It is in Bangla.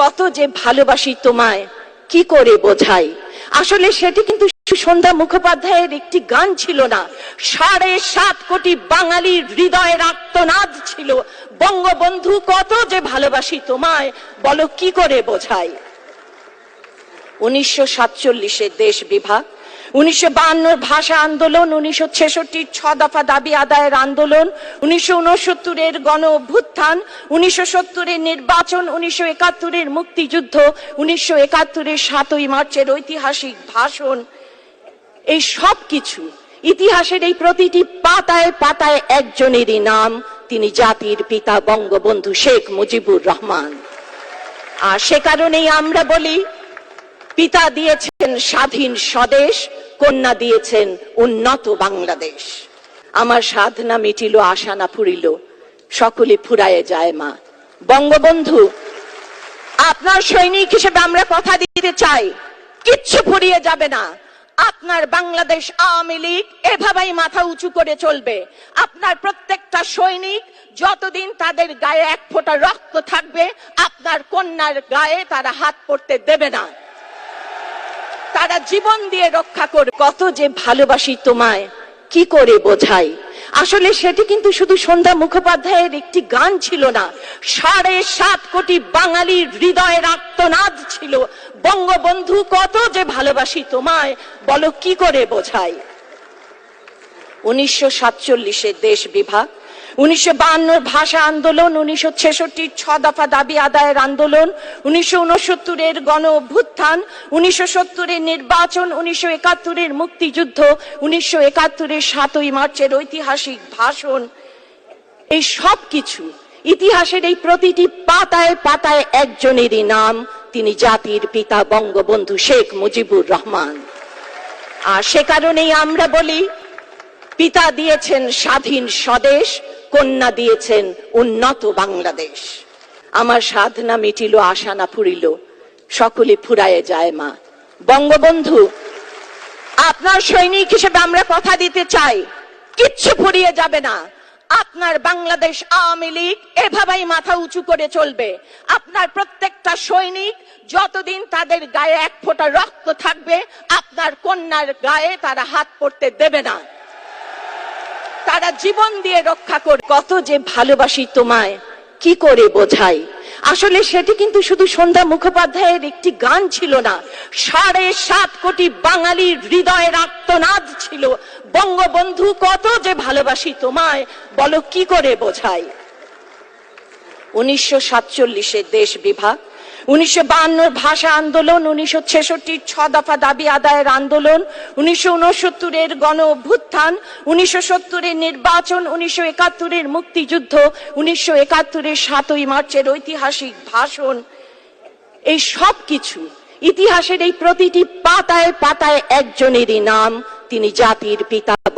কত যে ভালোবাসি তোমায় কি করে বোঝাই। আসলে সেটি কিন্তু সন্ধ্যা মুখোপাধ্যায়ের একটি গান ছিল না, 7.5 কোটি বাঙালির হৃদয়ের আর্তনাদ ছিল, বঙ্গবন্ধু কত যে ভালোবাসি তোমায় বলো কি করে বোঝাই। 1947-এর দেশ বিভাগ, 1952-র ভাষা আন্দোলন, 1966-র 6 দফা দাবি আদায়ের আন্দোলন, 1969-এর গণ অভ্যুত্থান, 1970-এর নির্বাচন, 1971-এর মুক্তিযুদ্ধ, 1971-এর 7ই মার্চের ঐতিহাসিক ভাষণ, এই সব কিছু ইতিহাসের এই প্রতিটি পাতায় পাতায় একজনেরই নাম, তিনি জাতির পিতা বঙ্গবন্ধু শেখ মুজিবুর রহমান। আর সে কারণেই আমরা বলি, পিতা দিয়েছেন স্বাধীন স্বদেশ, কন্যা দিয়েছেন উন্নত বাংলাদেশ। আমার সাধনা মিটিল, আশা না ফুরিল, সকলে ফুরায়ে যায় মা। বঙ্গবন্ধু, আপনার সৈনিক হিসেবে আমরা কথা দিতে চাই, কিচ্ছু ফুরিয়ে যাবে না। আপনার বাংলাদেশ আওয়ামী লীগ এভাবেই মাথা উঁচু করে চলবে। আপনার প্রত্যেকটা সৈনিক যতদিন তাদের গায়ে এক ফোঁটা রক্ত থাকবে, আপনার কন্যার গায়ে তারা হাত পড়তে দেবে না, তারা জীবন দিয়ে রক্ষা করবে। কত যে ভালোবাসি তোমায় কি করে বোঝাই। আসলে সেটি কিন্তু শুধু সন্ধ্যা মুখোপাধ্যায়ের একটি গান ছিল না, 7.5 কোটি বাঙালির হৃদয়ের আর্তনাদ ছিল, বঙ্গবন্ধু কত যে ভালোবাসি তোমায় বলো কি করে বোঝাই। 1947-এর দেশ বিভাগ, 1952-র ভাষা আন্দোলন, 1966-র 6 দফা দাবি আদায়ের আন্দোলন, 1969-এর গণ অভ্যুত্থান, 1970-এর নির্বাচন, 1971-এর মুক্তিযুদ্ধ, 1971-এর 7ই মার্চের ঐতিহাসিক ভাষণ, এই সব কিছু ইতিহাসের এই প্রতিটি পাতায় পাতায় একজনেরই নাম, তিনি জাতির পিতা বঙ্গবন্ধু শেখ মুজিবুর রহমান। আর সে কারণেই আমরা বলি, পিতা দিয়েছেন স্বাধীন স্বদেশ, কন্যা দিয়েছেন উন্নত বাংলাদেশ। আমার সাধনা মিটিল, আশা না ফুরিল, সকলে ফুরায়ে যায় মা। বঙ্গবন্ধু, আপনার সৈনিক হিসেবে আমরা কথা দিতে চাই, কিচ্ছু ফুরিয়ে যাবে না। আপনার বাংলাদেশ আওয়ামী লীগ এভাবেই মাথা উঁচু করে চলবে। আপনার প্রত্যেকটা সৈনিক যতদিন তাদের গায়ে এক ফোঁটা রক্ত থাকবে, আপনার কন্যার গায়ে তারা হাত পড়তে দেবে না, তারা জীবন দিয়ে রক্ষা করবে। কত যে ভালোবাসি তোমায় কি করে বোঝাই। আসলে সেটি কিন্তু শুধু সন্ধ্যা মুখোপাধ্যায়ের একটি গান ছিল না, 7.5 কোটি বাঙালির হৃদয়ের আর্তনাদ ছিল, বঙ্গবন্ধু কত যে ভালোবাসি তোমায় বলো কি করে বোঝাই। 1947-এর দেশ বিভাগ, 1952-র ভাষা আন্দোলন, 1966-র 6 দফা দাবি আদায়ের আন্দোলন, 1969-এর গণ অভ্যুত্থান, 1970-এর নির্বাচন, 1971-এর মুক্তিযুদ্ধ, 1971-এর 7ই মার্চের ঐতিহাসিক ভাষণ, এই সব কিছু ইতিহাসের এই প্রতিটি পাতায় পাতায় একজনেরই নাম, তিনি জাতির পিতা